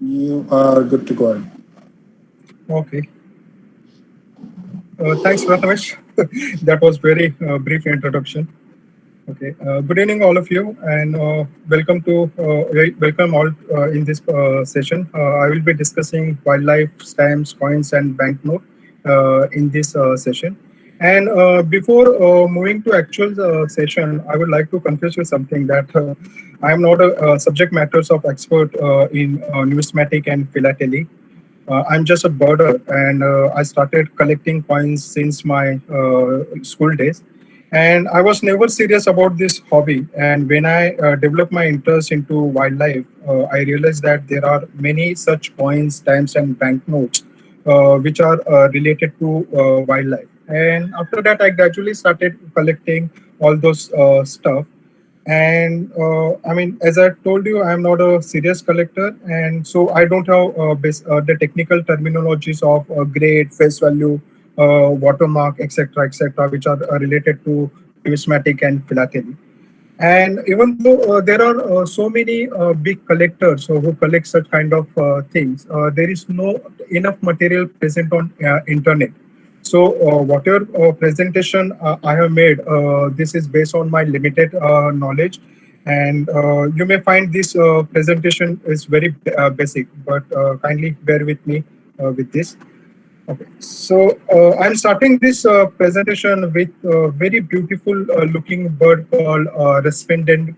You are good to go ahead. Okay. Thanks, Prathamesh. That was very brief introduction. Okay. Good evening, all of you, and welcome all in this session. I will be discussing wildlife, stamps, coins, and banknote in this session. And before moving to actual session, I would like to confess you something that I am not a subject matters of expert in numismatic and philately. I'm just a birder, and I started collecting coins since my school days. And I was never serious about this hobby. And when I developed my interest into wildlife, I realized that there are many such coins, stamps, and banknotes which are related to wildlife. And after that, I gradually started collecting all those stuff. And I mean, as I told you, I'm not a serious collector, and so I don't have the technical terminologies of grade, face value, watermark, etc., which are related to numismatic and philately. And even though there are so many big collectors who collect such kind of things, there is no enough material present on internet. So whatever presentation I have made, this is based on my limited knowledge, and you may find this presentation is very basic, but kindly bear with me with this. Okay, so I'm starting this presentation with a very beautiful looking bird called resplendent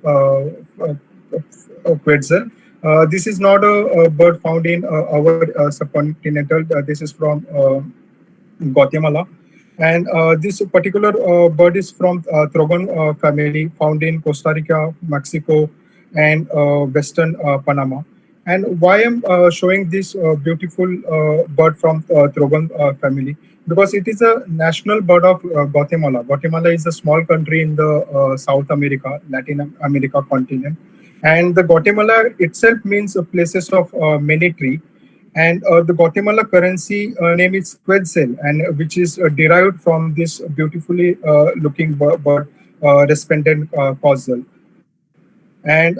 quetzal. This is not a bird found in our subcontinental. This is from Guatemala. And this particular bird is from Trogon family, found in Costa Rica, Mexico, and Western Panama. And why I'm showing this beautiful bird from Trogon family? Because it is a national bird of Guatemala. Guatemala is a small country in the South America, Latin America continent. And the Guatemala itself means places of many tree, and the Guatemala currency name is Quetzal, and which is derived from this beautifully looking bird, resplendent quetzal. And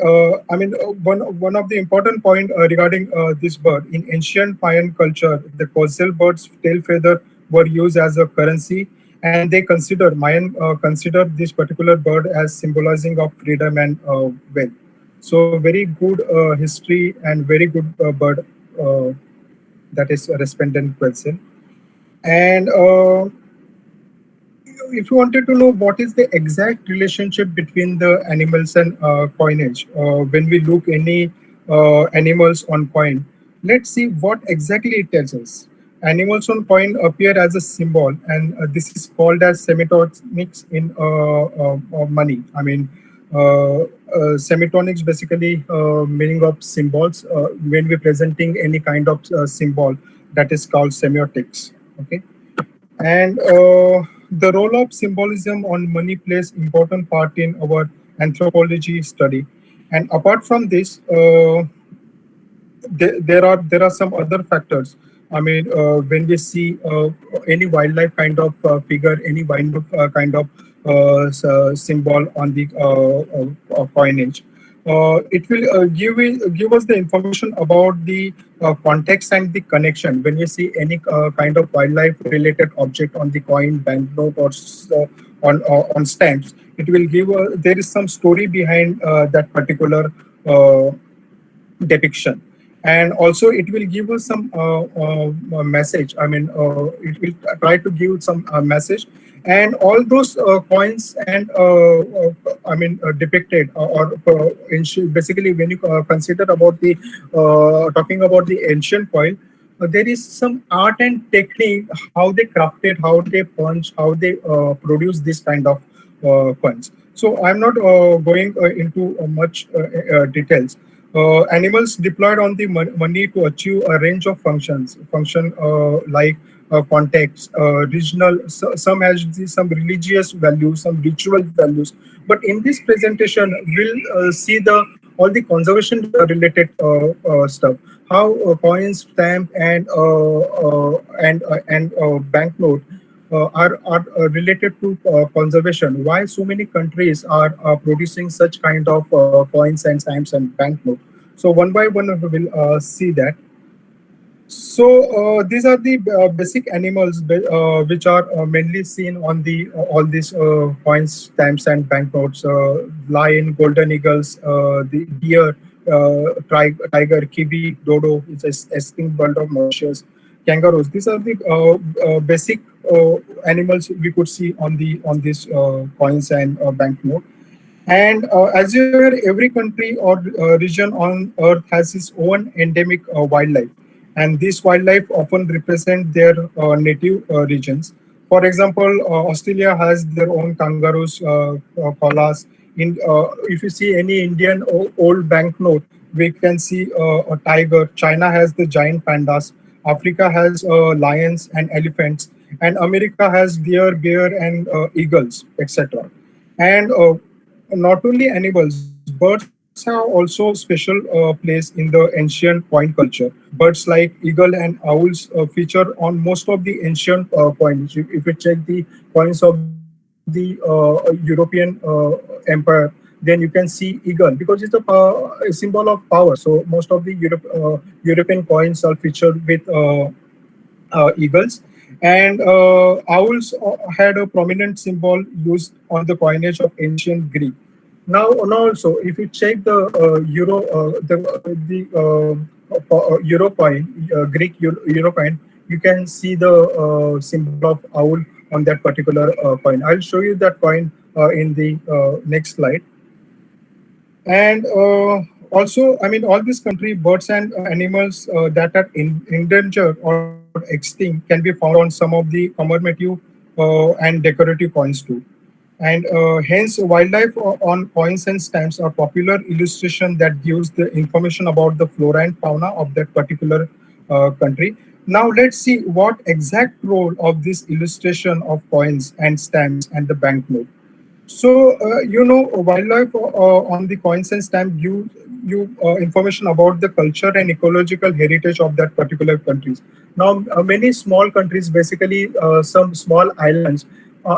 I mean, one of the important point regarding this bird in ancient Mayan culture, the quetzal bird's tail feather were used as a currency, and they consider Mayan consider this particular bird as symbolizing of freedom and wealth. So very good history and very good bird. That is a resplendent quetzal. And if you wanted to know what is the exact relationship between the animals and coinage, when we look any animals on coin, let's see what exactly it tells us. Animals on coin appear as a symbol, and this is called as semitonics in money. I mean, semitonics basically meaning of symbols. When we're presenting any kind of symbol, that is called semiotics. Okay, and the role of symbolism on money plays important part in our anthropology study. And apart from this, there are some other factors. I mean, when we see any wildlife kind of figure, any wildlife kind of symbol on the coinage, it will give us the information about the context and the connection. When we see any kind of wildlife related object on the coin, banknote, or on stamps, it will give there is some story behind that particular depiction. And also it will give us some message. I mean, it will try to give some message. And all those coins and I mean depicted basically when you consider about the talking about the ancient coin, there is some art and technique, how they crafted, how they punch, how they produce this kind of coins. So I'm not going into much details. Animals deployed on the money to achieve a range of functions. Function like context, regional. Some has some religious values, some ritual values. But in this presentation, we'll see the all the conservation related stuff. How coins, stamp, and banknote are related to conservation. Why so many countries are producing such kind of coins and stamps and banknote? So one by one we will see that. So these are the basic animals which are mainly seen on the all these coins, stamps, and banknotes. Lion, golden eagles, the deer, tiger, kiwi, dodo, it's a extinct bird of Mauritius, kangaroos. These are the basic animals we could see on these coins and banknote. And as you're aware, every country or region on Earth has its own endemic wildlife, and these wildlife often represent their native regions. For example, Australia has their own kangaroos, koalas. If you see any Indian old banknote, we can see a tiger. China has the giant pandas. Africa has lions and elephants, and America has deer, bear, and eagles, etc. And not only animals, birds have also special place in the ancient coin culture. Birds like eagle and owls feature on most of the ancient coins. If you check the coins of the European Empire, then you can see eagle because it's a symbol of power. So most of the European coins are featured with eagles. And owls had a prominent symbol used on the coinage of ancient Greek. Now also, if you check the euro coin, euro coin, you can see the symbol of owl on that particular coin. I'll show you that coin in the next slide. And also, I mean, all these country birds and animals that are endangered or extinct can be found on some of the commemorative and decorative coins too. And hence, wildlife on coins and stamps are popular illustration that gives the information about the flora and fauna of that particular country. Now, let's see what exact role of this illustration of coins and stamps and the banknote. So, wildlife on the coins and stamp give information about the culture and ecological heritage of that particular countries. Now, many small countries, basically some small islands,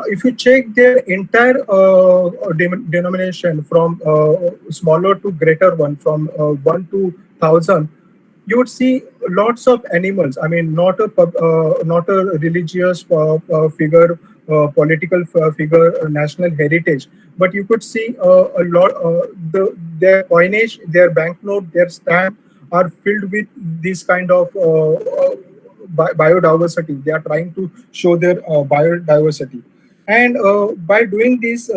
if you check their entire denomination from smaller to greater one, from 1 to 1,000, you would see lots of animals. I mean, not a religious figure, political figure, national heritage, but you could see a lot. Their coinage, their banknote, their stamp are filled with this kind of biodiversity. They are trying to show their biodiversity. And by doing this,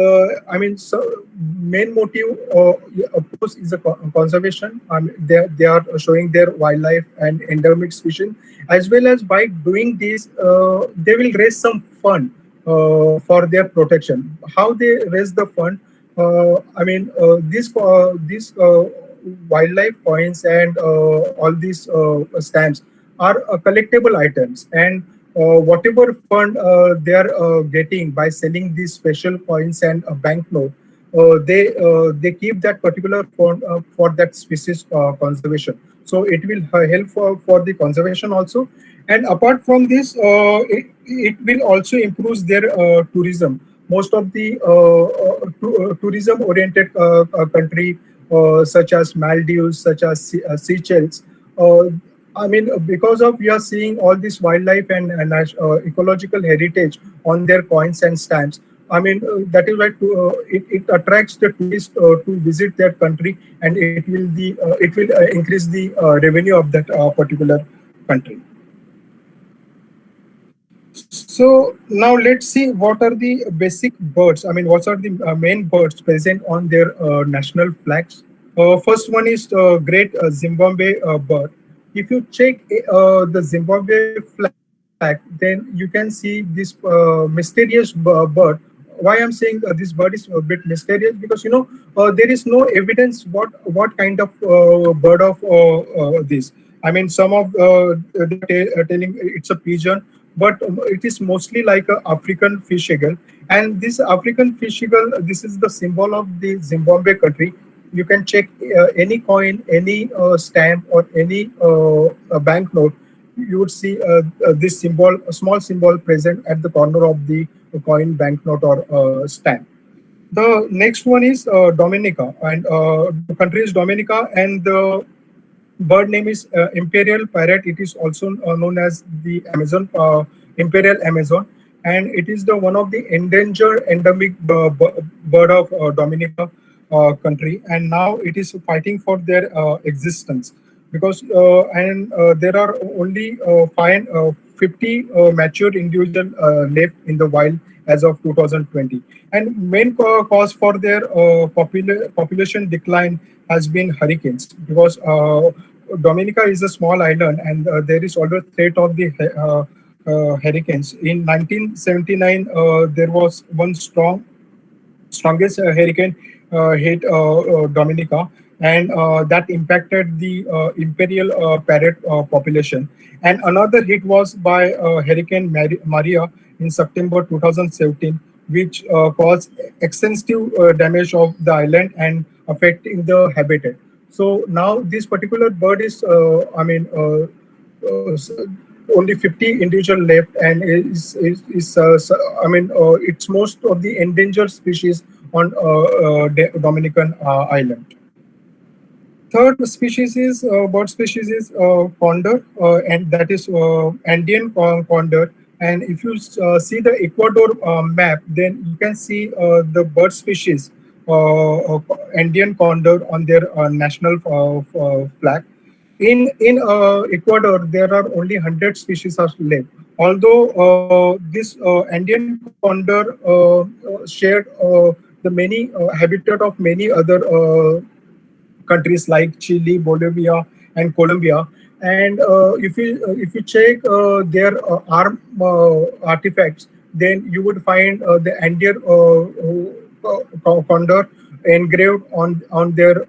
I mean, so main motive, of course, is a conservation. They are showing their wildlife and endemic species, as well as by doing this, they will raise some fund for their protection. How they raise the fund? I mean, these wildlife coins and all these stamps are collectible items, and whatever fund they are getting by selling these special coins and banknote, they keep that particular fund for that species conservation. So it will help for the conservation also. And apart from this, it will also improve their tourism. Most of the tourism oriented country such as Maldives, such as Seychelles, I mean, because of we are seeing all this wildlife and ecological heritage on their coins and stamps. I mean, that is why it attracts the tourists to visit that country, and it will increase the revenue of that particular country. So now let's see what are the basic birds. I mean, what are the main birds present on their national flags. First one is great Zimbabwe bird. If you check the Zimbabwe flag, then you can see this mysterious bird. Why I'm saying this bird is a bit mysterious, because there is no evidence what kind of bird of this. I mean, some of they're telling it's a pigeon, but it is mostly like a African fish eagle. And this African fish eagle, this is the symbol of the Zimbabwe country. You can check any coin, any stamp, or any banknote. You would see this symbol, a small symbol present at the corner of the coin, banknote, or stamp. The next one is Dominica, and the country is Dominica, and the bird name is imperial parrot. It is also known as the Amazon imperial Amazon, and it is the one of the endangered endemic bird of Dominica country, and now it is fighting for their existence because there are only 50 mature individual left in the wild as of 2020, and main cause for their population decline has been hurricanes because Dominica is a small island, and there is always threat of the hurricanes. In 1979, there was one strongest hurricane hit Dominica, and that impacted the imperial parrot population. And another hit was by Hurricane Maria in September 2017, which caused extensive damage of the island and affecting the habitat. So now this particular bird is, only 50 individual left, and it's most of the endangered species on Dominican island. Third species is bird species is condor, and that is Andean condor. And if you see the Ecuador map, then you can see the bird species Andean condor on their national flag. In Ecuador, there are only 100 species are left. Although this Andean condor shared the many habitat of many other countries like Chile, Bolivia, and Colombia. And if you check their arm artifacts, then you would find the Andean condor engraved on their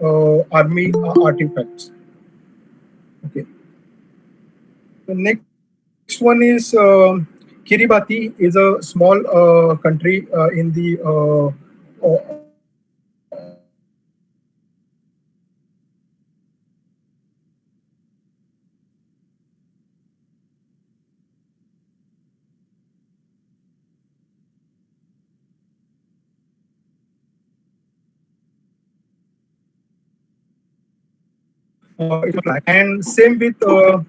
army artifacts. Okay. The next one is Kiribati is a small country in the and same with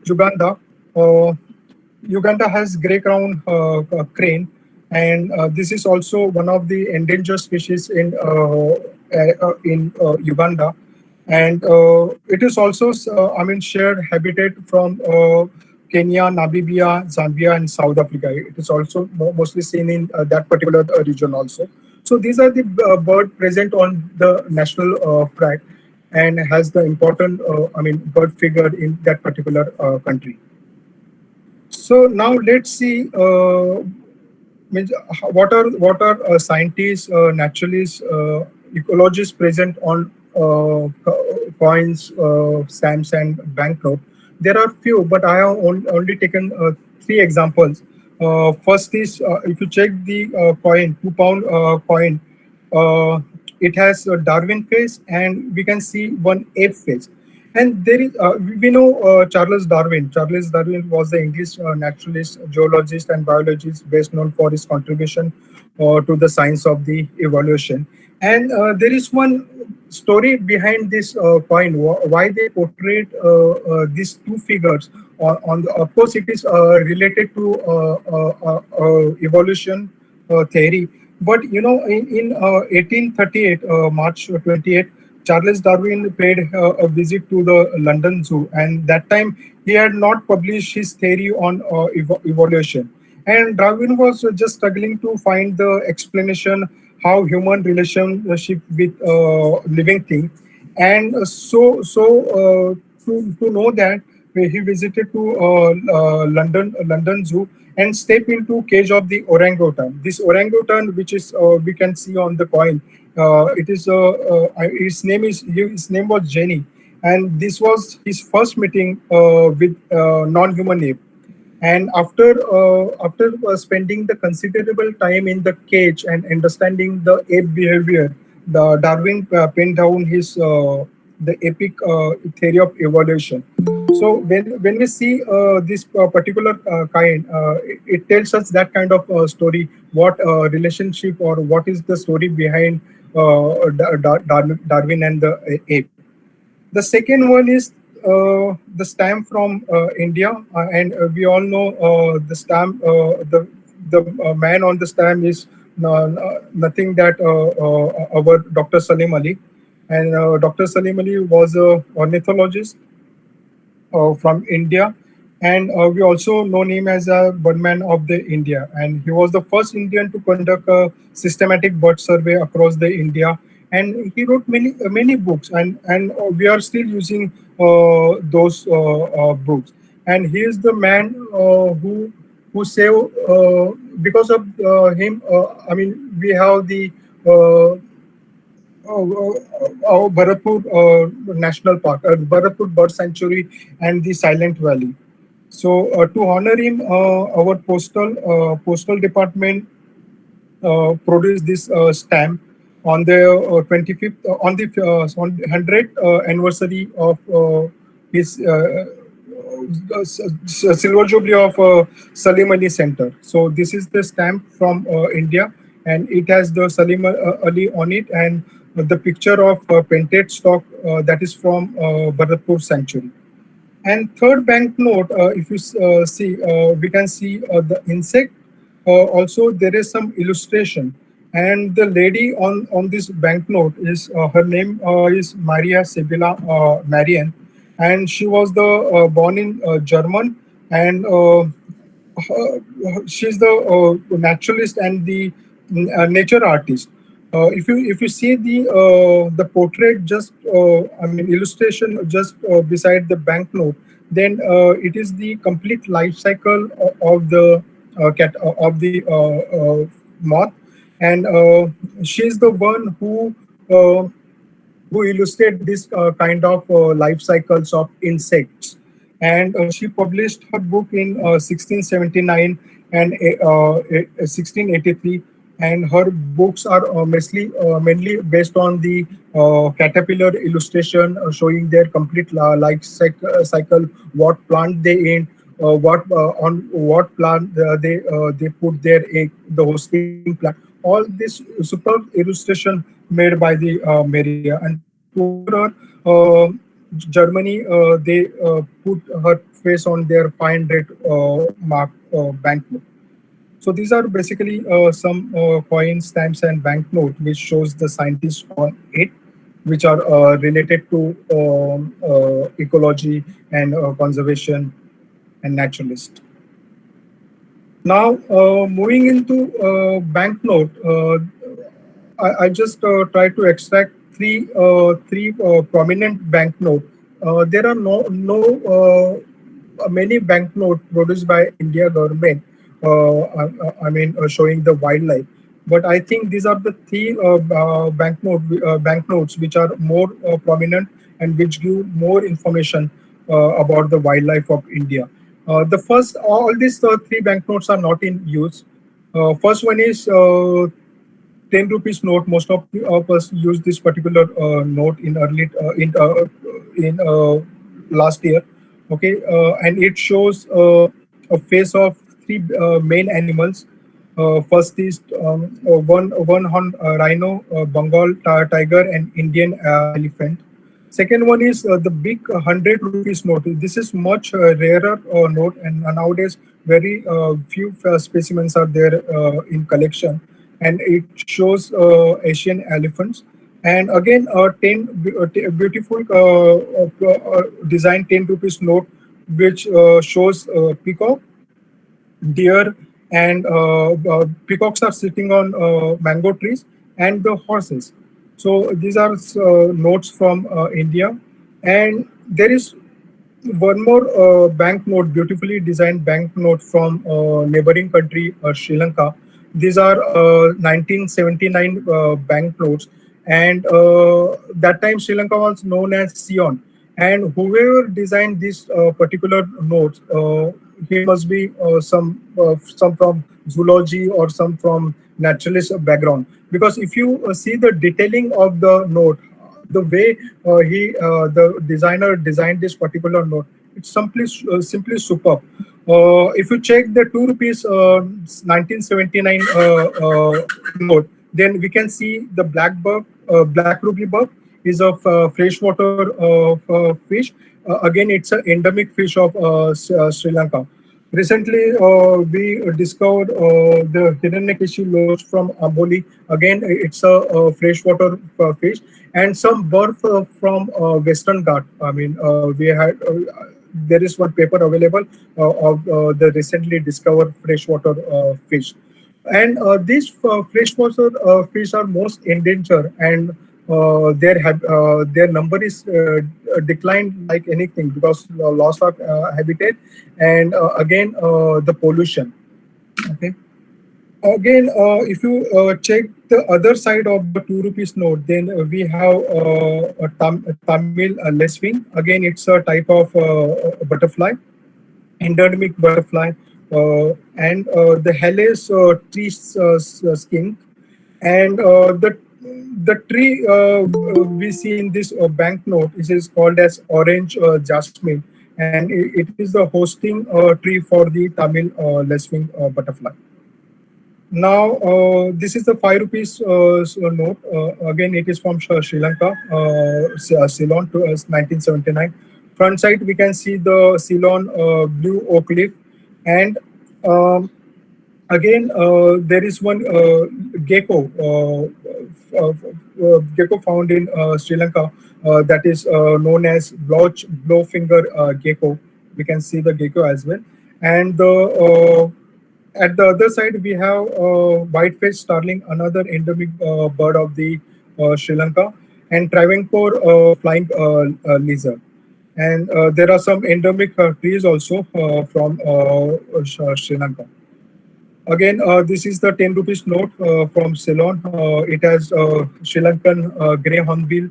Uganda. Uganda has grey crown crane, and this is also one of the endangered species in Uganda, and it is also shared habitat from Kenya, Namibia, Zambia, and South Africa. It is also mostly seen in that particular region also. So these are the bird present on the national flag and has the important bird figure in that particular country. So now let's see what are scientists, naturalists, ecologists present on coins, stamps, and banknote. There are few, but I have only taken three examples. First is if you check the coin, £2 coin, it has a Darwin face, and we can see one ape face. And there is, we know Charles Darwin. Charles Darwin was the English naturalist, geologist, and biologist, best known for his contribution to the science of the evolution. And there is one story behind this coin, why they portrayed these two figures. Of course, it is related to evolution theory. But you know, in 1838, March 28th, Charles Darwin paid a visit to the London Zoo, and that time he had not published his theory on evolution. And Darwin was just struggling to find the explanation how human relationship with living thing, and to know that he visited to London Zoo and step into cage of the orangutan. This orangutan, which is we can see on the coin, it is his name was Jenny, and this was his first meeting with non-human ape. And after spending the considerable time in the cage and understanding the ape behavior, Darwin penned down his the epic theory of evolution. So when we see this particular kind, it tells us that kind of story, what relationship or what is the story behind Darwin and the ape. The second one is the stamp from India, and we all know the stamp. The man on the stamp is nothing that our Dr. Salim Ali, and Dr. Salim Ali was a ornithologist from India, and we also know him as a birdman of the India. And he was the first Indian to conduct a systematic bird survey across the India. And he wrote many books, and we are still using those books. And he is the man who saved because of him. I mean, we have the Bharatpur National Park, Bharatpur Bird Sanctuary, and the Silent Valley. So to honor him, our postal department produced this stamp on the 25th, on the 100th anniversary of his Silver Jubilee of Salim Ali Center. So this is the stamp from India, and it has the Salim Ali on it, and the picture of painted stock that is from Bharatpur Sanctuary. And third banknote, if you see, we can see the insect. Also, there is some illustration, and the lady on this banknote is her name is Maria Sibylla Marian, and she was the born in German, and she's the naturalist and the nature artist. If you see the portrait, just I mean illustration just beside the banknote, then it is the complete life cycle of the cat of the moth, and she's the one who illustrate this kind of life cycles of insects. And she published her book in 1679 and 1683, and her books are mainly based on the caterpillar illustration showing their complete life cycle, what plant they in, what on what plant they put their egg, the hosting plant. All this superb illustration made by the Maria, and to honor her, Germany they put her face on their 500 mark banknote. So these are basically some coins, stamps, and banknote which shows the scientists on it, which are related to ecology and conservation and naturalist. Now, moving into banknote, I just try to extract three prominent banknote. There are many banknote produced by India government. I mean, showing the wildlife. But I think these are the three banknotes which are more prominent and which give more information about the wildlife of India. All these three banknotes are not in use. First one is 10 rupees note. Most of us use this particular note in last year. Okay, and it shows a face of three main animals. First is one rhino, Bengal tiger, and Indian elephant. Second one is the big 100 rupees note. This is much rarer note, and nowadays very few specimens are there in collection, and it shows Asian elephants. And again, beautiful design 10 rupees note, which shows peacock, deer, and peacocks are sitting on mango trees, and the horses. So these are notes from India. And there is one more banknote, beautifully designed banknote from neighboring country, Sri Lanka. These are 1979 banknotes, and that time Sri Lanka was known as Sion. And whoever designed these particular notes, he must be some from zoology or some from naturalist background. Because if you see the detailing of the note, the way the designer designed this particular note, it's simply superb. If you check the 2 rupees 1979 note, then we can see the black ruby bug is of freshwater fish, again, it's an endemic fish of Sri Lanka. Recently, we discovered the Hiranyakeshi loach from Amboli. Again, it's a freshwater fish, and some bird from Western Ghat. I mean, we had there is one paper available of the recently discovered freshwater fish, and these freshwater fish are most endangered, and their number is declined like anything because loss of habitat, and again the pollution. Okay. Again, if you check the other side of the 2 rupees note, then we have a Tamil leswing. Again, it's a type of butterfly, endemic butterfly, and the Hellas tree skink, and the tree we see in this banknote is called as orange jasmine, and it is the hosting tree for the Tamil leswing butterfly. Now, this is the 5 rupees note. Again, it is from Sri Lanka, Ceylon, to 1979. Front side, we can see the Ceylon blue oak leaf, and again, there is one gecko, gecko found in Sri Lanka, that is known as blowfinger gecko. We can see the gecko as well, and the at the other side, we have white-faced starling, another endemic bird of the Sri Lanka, and Travancore flying lizard. And there are some endemic trees also from Sri Lanka. Again, this is the 10 rupees note from Ceylon. It has Sri Lankan grey hornbill.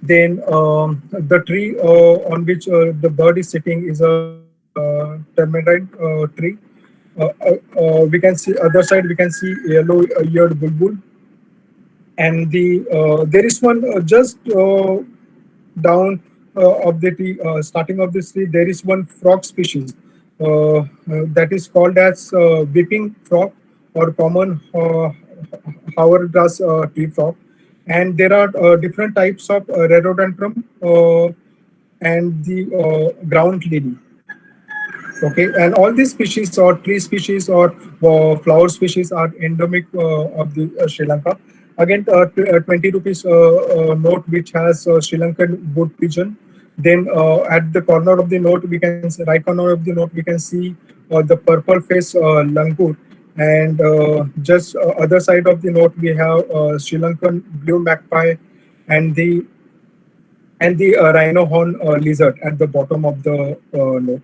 Then the tree on which the bird is sitting is a termite tree. We can see other side. We can see yellow-eared bulbul, and there is one just down of the tree, starting of this tree. There is one frog species that is called as weeping frog or common hourglass tree frog, and there are different types of rhododendron and the ground lily. Okay, and all these species or tree species or flower species are endemic of the Sri Lanka. Again, 20 rupees note which has Sri Lankan wood pigeon. Then at the corner of the note, we can right corner of the note we can see the purple face langur, and just other side of the note we have Sri Lankan blue magpie and the rhino horn lizard at the bottom of the note.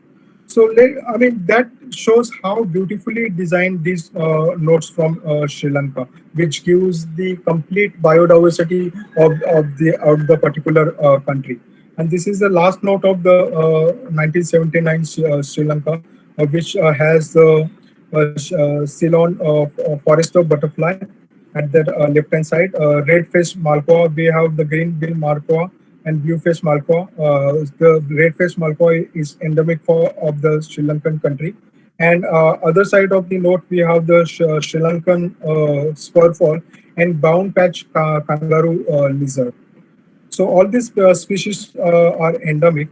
So, I mean, that shows how beautifully designed these notes from Sri Lanka, which gives the complete biodiversity of the particular country. And this is the last note of the 1979 Sri Lanka, which has the Ceylon forest of butterfly at the left-hand side. Red-faced malkoa, we have the green-bill malkoa and blue-faced malkoa. The red-faced malkoa is endemic of the Sri Lankan country. And other side of the note, we have the Sri Lankan spurfall and brown patch kangaroo lizard. So all these species are endemic.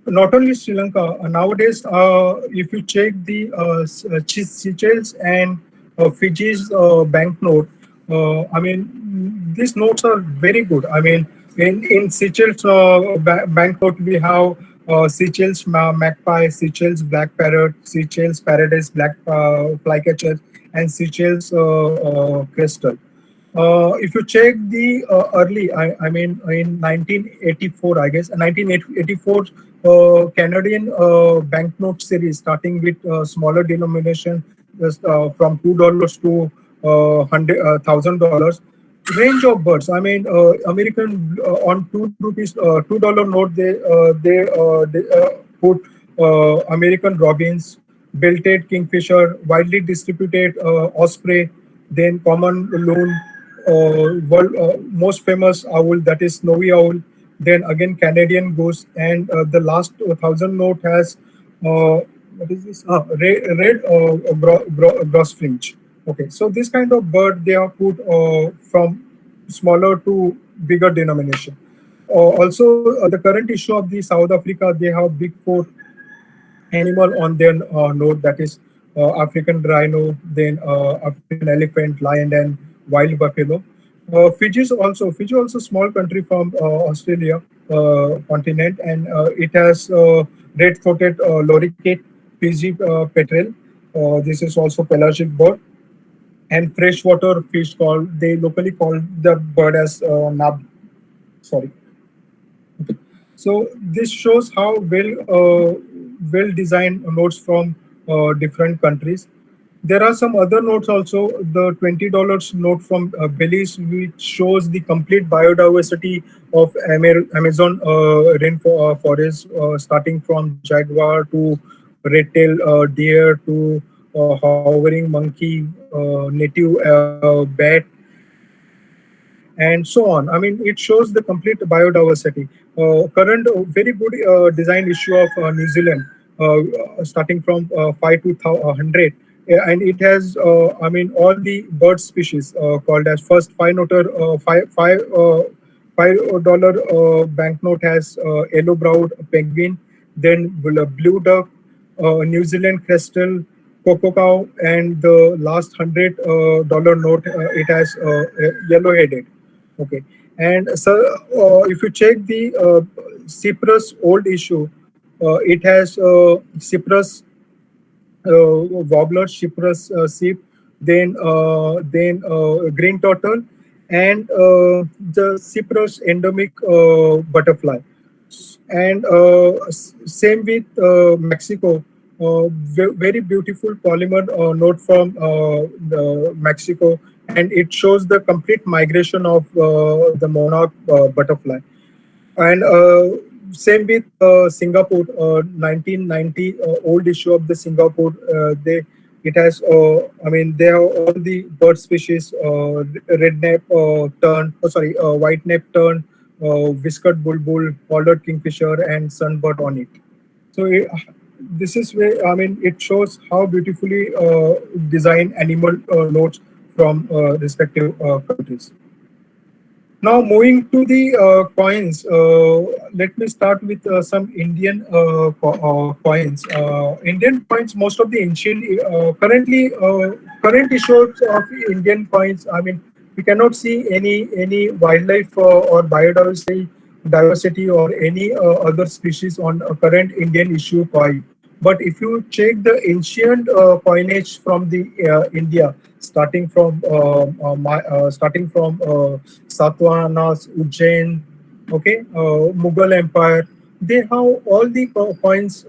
Not only Sri Lanka, nowadays, if you check the Seychelles and Fiji's banknote, I mean, these notes are very good. I mean, in Seychelles banknote, we have Seychelles magpie, Seychelles black parrot, Seychelles paradise black flycatcher, and Seychelles crystal. If you check the early, I mean, in 1984, I guess, 1984 Canadian banknote series, starting with smaller denomination, just from $2 to $1,000. Range of birds. I mean, American on 2 rupees, $2 note, they put American robins, belted kingfisher, widely distributed osprey, then common loon, world most famous owl, that is snowy owl, then again Canadian goose, and the last 1,000 note has what is this? Red grosfinch. Okay, so this kind of bird they are put from smaller to bigger denomination. The current issue of the South Africa, they have big four animal on their note, that is African rhino, then African elephant, lion, and wild buffalo. Fiji also small country from Australia continent, and it has red-throated loricate Fiji petrel. This is also pelagic bird, and freshwater fish called, they locally call the bird as nab. Sorry. So this shows how well designed notes from different countries. There are some other notes also. The $20 note from Belize, which shows the complete biodiversity of Amazon rainforest, starting from jaguar to red-tailed deer to hovering monkey, native bat, and so on. I mean, it shows the complete biodiversity. Current very good design issue of New Zealand, starting from 5 to 100, and it has, I mean, all the bird species called as first $5 banknote has yellow-browed penguin, then blue duck, New Zealand crestel, cocoa cow, and the last $100 note, it has yellow-headed. Okay, and so if you check the Cyprus old issue, it has Cyprus wobbler, Cyprus sheep, then green turtle, and the Cyprus endemic butterfly. And same with Mexico. Very beautiful polymer note from the Mexico, and it shows the complete migration of the monarch butterfly. And same with Singapore, 1990 old issue of the Singapore. They it has, I mean, they have all the bird species: red nape tern, white nape tern, whiskered bulbul, collared kingfisher, and sunbird on it. So this is where, I mean, it shows how beautifully designed animal notes from respective countries. Now moving to the coins, let me start with some Indian coins. Indian coins, most of the ancient, current issues of Indian coins. I mean, we cannot see any wildlife or diversity or any other species on a current Indian issue coin. But if you check the ancient coinage from the India, starting from Satavahanas, Ujjain, okay, Mughal Empire, they have all the coins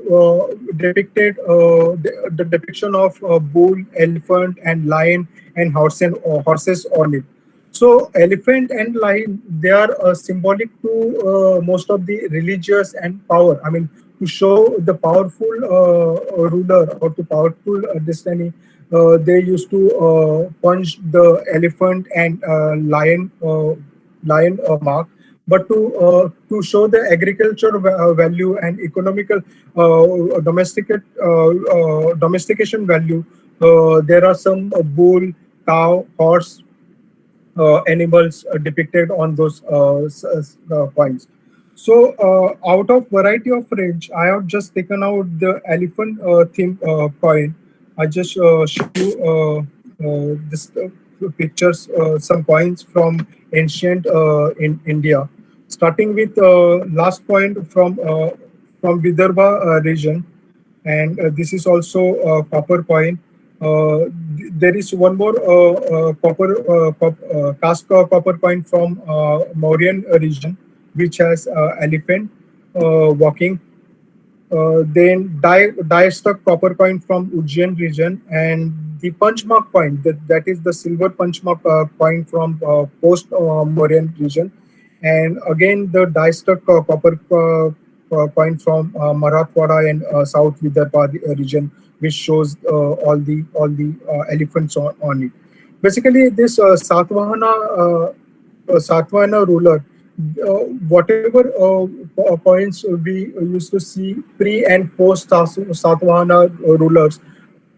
depicted the depiction of bull, elephant, and lion and horses on it. So elephant and lion, they are symbolic to most of the religious and power. I mean, to show the powerful ruler or the powerful destiny, they used to punch the elephant and lion mark. But to show the agriculture value and economical domestication value, there are some bull, cow, horse, animals depicted on those coins. So out of variety of range, I have just taken out the elephant theme coin. I just show you this pictures, some coins from ancient in India, starting with last coin from Vidarbha region, and this is also a copper coin. There is one more cast copper coin from Mauryan region, which has elephant walking. Then die stuck copper coin from Ujjain region, and the punch mark coin, that is the silver punch mark coin from post Mauryan region, and again the die stuck copper coin from Marathwada and South Vidarbha region, which shows all the elephants on it. Basically, this Satvahana ruler, whatever points we used to see pre and post Satvahana rulers,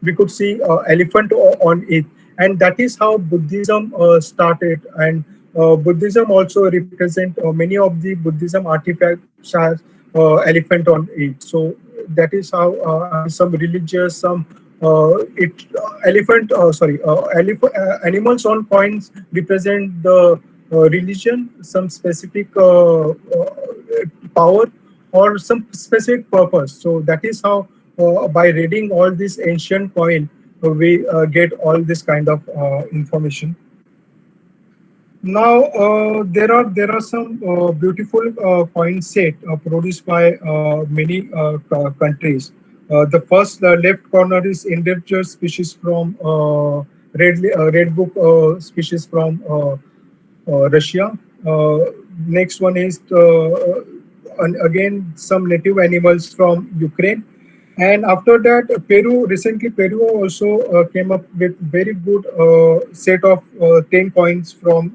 we could see elephant on it, and that is how Buddhism started. And Buddhism also represent many of the Buddhism artifacts has elephant on it. So that is how some religious, some it elephant sorry animals on coins represent the religion, some specific power or some specific purpose. So that is how by reading all this ancient coin we get all this kind of information. Now there are some beautiful coin set produced by many countries. The first left corner is endangered species from red book species from Russia. Next one is again some native animals from Ukraine. And after that, Peru also came up with very good set of 10 coins from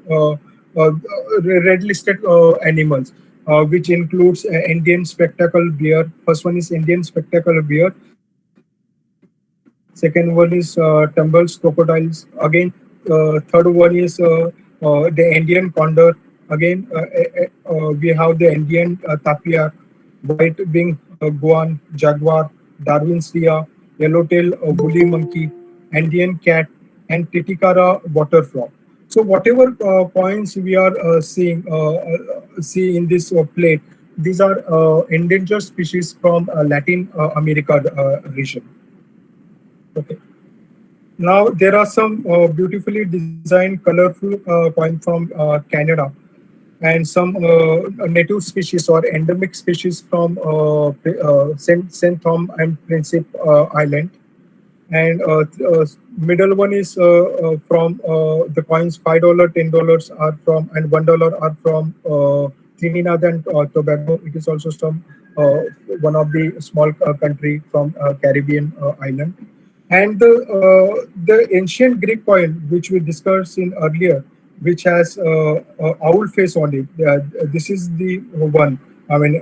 red listed animals, which includes Indian spectacle bear. First one is Indian spectacle bear. Second one is Tumbles crocodiles. Again, third one is the Indian condor. Again, we have the Indian tapir, white wing guan, jaguar, Darwin's deer, yellowtail woolly monkey, Andean cat, and Titicaca water frog. So whatever points we are see in this plate, these are endangered species from Latin America region. Okay. Now there are some beautifully designed, colorful coin from Canada, and some native species or endemic species from Saint Thom and Principe Island. And middle one is from the coins $5, $10 are from, and $1 are from Trinidad and Tobago. It is also some one of the small country from Caribbean island. And the ancient Greek coin, which we discussed in earlier, which has owl face on it. This is the one. I mean,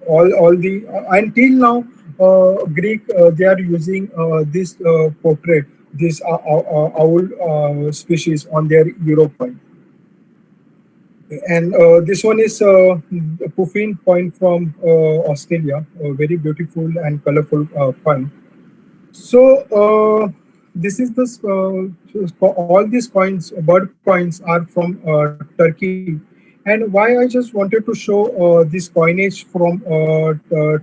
all the until now, Greek they are using this portrait, this owl species on their Euro coin. And this one is a puffin coin from Australia, a very beautiful and colorful coin. So this is this all these coins, bird coins, are from Turkey. And why I just wanted to show this coinage from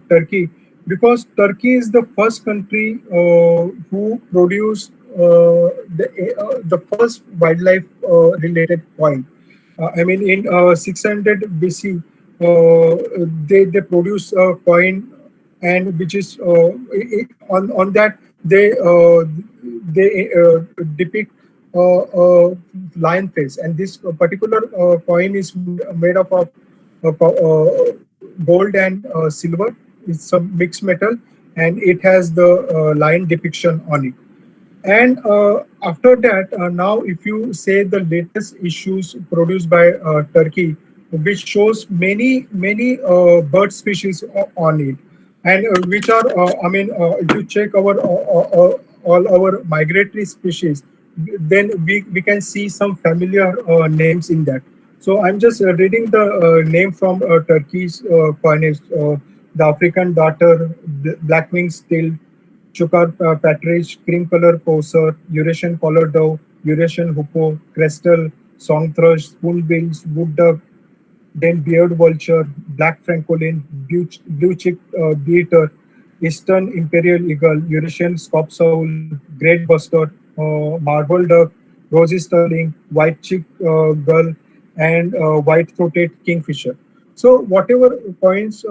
Turkey, because Turkey is the first country who produced the first wildlife related coin. I mean, in 600 BC, they produce a coin, and which is on that they depict lion face, and this particular coin is made up of gold and silver. It's some mixed metal, and it has the lion depiction on it. And after that, now if you say the latest issues produced by Turkey, which shows many bird species on it, and which are I mean, if you check our all our migratory species, then we can see some familiar names in that. So I'm just reading the name from Turkey's coinage: the African darter, black winged stilt, Chukar partridge, cream color courser, Eurasian collar dove, Eurasian hoopoe, crestal, song thrush, spoonbills, wood duck, then beard vulture, black francolin, blue-cheeked beater, eastern imperial eagle, Eurasian scops owl, great bustard, marble duck, rosy sterling, white-cheeked gull, and white-throated kingfisher. So whatever coins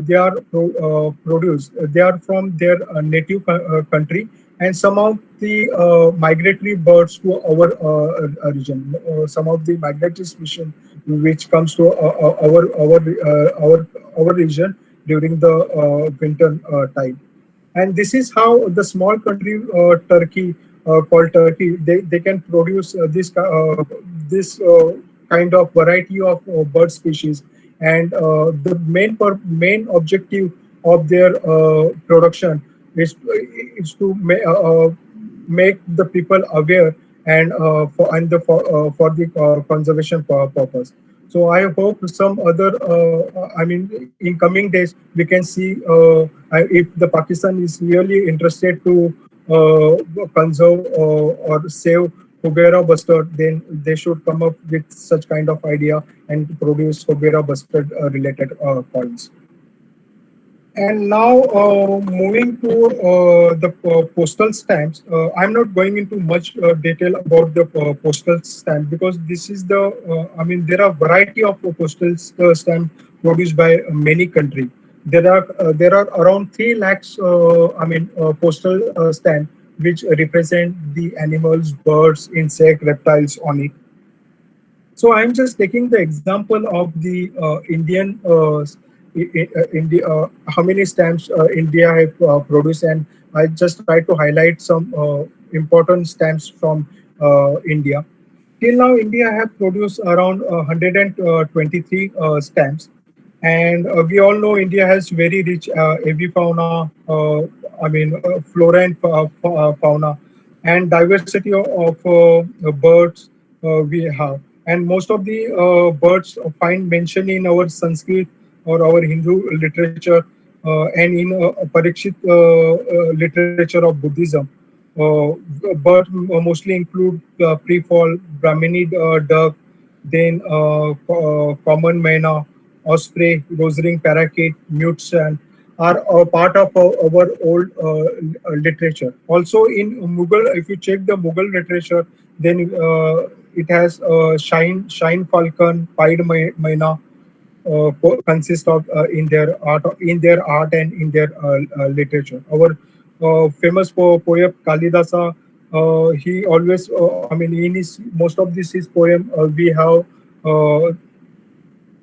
they are produced, they are from their native country, and some of the migratory birds to our region, some of the migratory species which comes to our region during the winter time. And this is how the small country Turkey, called Turkey, they can produce this kind of variety of bird species. And the main objective of their production is to make the people aware and for the conservation purpose. So I hope some other, I mean, in coming days we can see if the Pakistan is really interested to conserve or save Hubera bustard, then they should come up with such kind of idea and produce Hubera bustard related coins. And now moving to the postal stamps, I'm not going into much detail about the postal stamp because this is the, I mean, there are variety of postal stamp produced by many countries. There are around 3 lakhs, postal stamp which represent the animals, birds, insect, reptiles on it. So I'm just taking the example of the Indian India, how many stamps India have produced, and I just try to highlight some important stamps from India. Till now, India have produced around 123 stamps, and we all know India has very rich avifauna, flora and fauna, and diversity of birds we have. And most of the birds find mention in our Sanskrit or our Hindu literature and in Parikshit literature of Buddhism. Birds mostly include pre-fall, Brahminid duck, then common myna, osprey, rose-ring parakeet, mute swan are a part of our old literature. Also in Mughal, if you check the Mughal literature, then it has shine falcon, pied myna, consist of in their art and in their literature. Our famous poet Kalidasa, he always, in his most of his poem, we have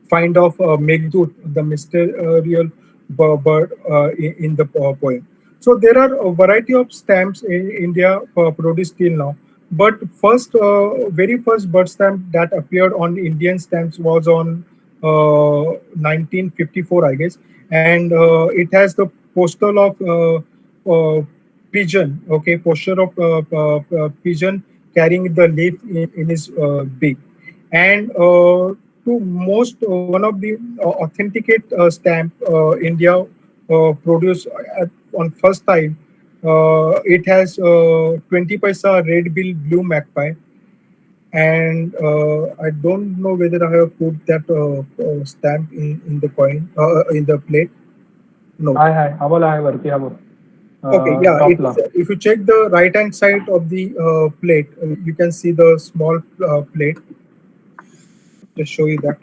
find of Meghdut, the mysterious bird in the poem. So there are a variety of stamps in India produced till now. But very first bird stamp that appeared on Indian stamps was on 1954, I guess, and it has the postal of pigeon. Okay, posture of pigeon carrying the leaf in his beak, and to most one of the authenticate stamp India produced on first time. It has 20 paisa red bill blue magpie, and I don't know whether I have put that stamp in the coin in the plate. No. आम्हाला आहे वरती हा बघ. Okay, yeah. Top La. If you check the right hand side of the plate, you can see the small plate. Just show you that.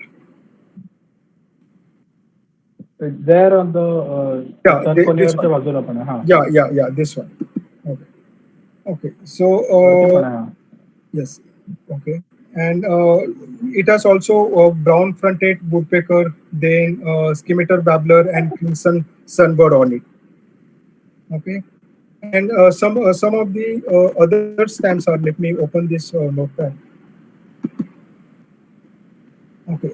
It's there on the this बाजूला पण आहे. Yeah, this one. Okay. So वरती पण आहे. yes, okay, and it has also brown-fronted woodpecker, then scimitar babbler, and crimson sunbird on it. Okay, and some of the other stamps are. Let me open this notepad. Okay,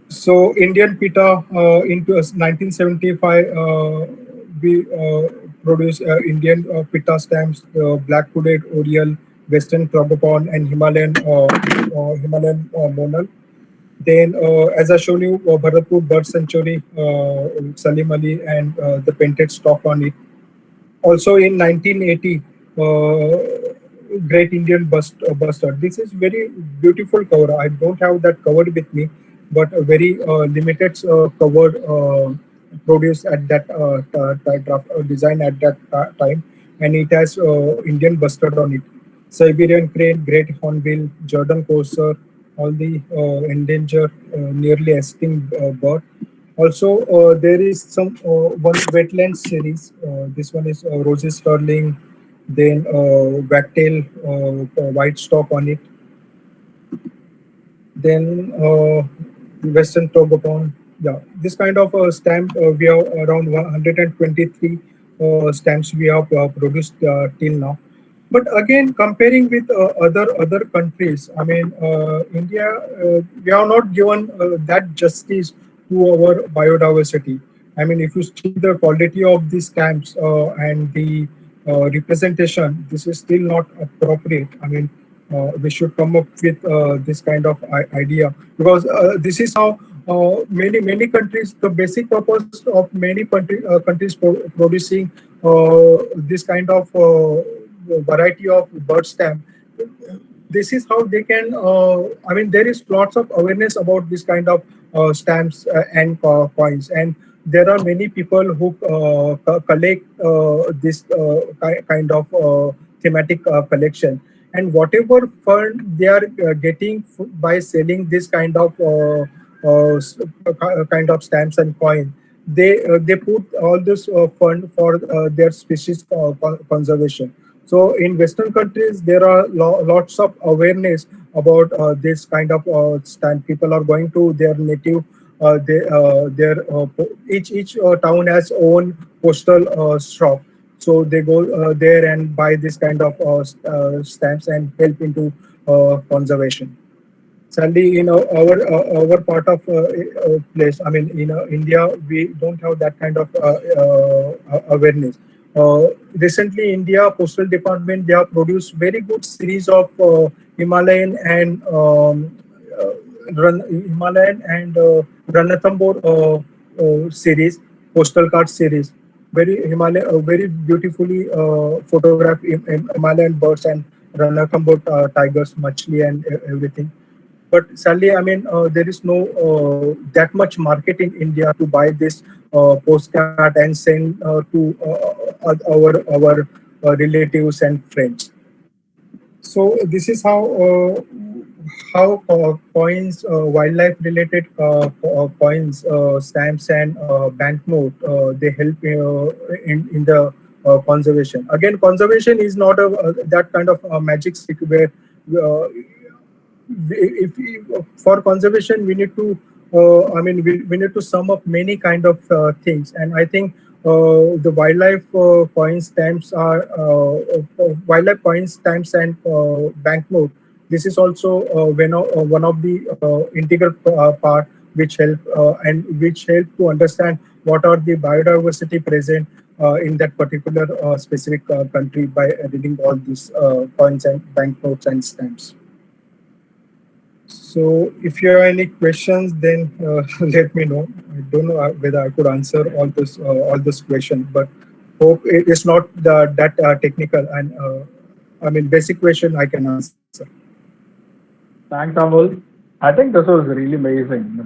so Indian Pitta into 1975 we produced Indian Pitta stamps, black-hooded oriole, Western Trogopan, and Himalayan monal. Then, as I showed you, Bharatpur Bird Sanctuary, Salim Ali, and the painted stock on it. Also in 1980, Great Indian Bustard. This is very beautiful cover. I don't have that covered with me, but a very limited cover produced at that design at that time, and it has Indian Bustard on it. Siberian crane, great hornbill, Jordan courser, all the endangered, nearly extinct bird. Also, there is some one wetland series. This one is Roses Sterling, then wagtail, white stock on it. Then Western Trogopan. Yeah, this kind of stamp we have around 123 stamps we have produced till now. But again, comparing with other countries, I mean, India, we are not given that justice to our biodiversity. I mean, if you see the quality of the stamps and the representation, this is still not appropriate. I mean, we should come up with this kind of idea, because this is how many countries, the basic purpose of many countries producing this kind of variety of bird stamp. This is how they can, I mean, there is lots of awareness about this kind of stamps and coins, and there are many people who collect this kind of thematic collection, and whatever fund they are getting by selling this kind of kind of stamps and coin, they put all this fund for their species conservation. So in Western countries, there are lots of awareness about this kind of stand. People are going to their native, each town has own postal shop. So they go there and buy this kind of stamps and help into conservation. Sadly, in our part of place, I mean, in India, we don't have that kind of awareness. Recently, India Postal Department, they have produced very good series of Himalayan and Himalayan and Ranthambore series, postal card series. Very beautifully photographed Himalayan birds and Ranthambore tigers, Machli and everything. But sadly, I mean, there is no that much market in India to buy this postcard and send to our relatives and friends. So this is how coins, wildlife related coins, stamps and banknote, they help in the conservation. Again, conservation is not that kind of magic stick where if for conservation we need to I mean we need to sum up many kind of things, and I think the wildlife coin stamps and banknote, this is also one of the integral part which help to understand what are the biodiversity present in that particular specific country by reading all these coins and banknotes and stamps. So if you have any questions, then let me know. I don't know whether I could answer all this question, but hope it is not that technical, and I mean basic question I can answer. Thanks, Amol. I think this was really amazing.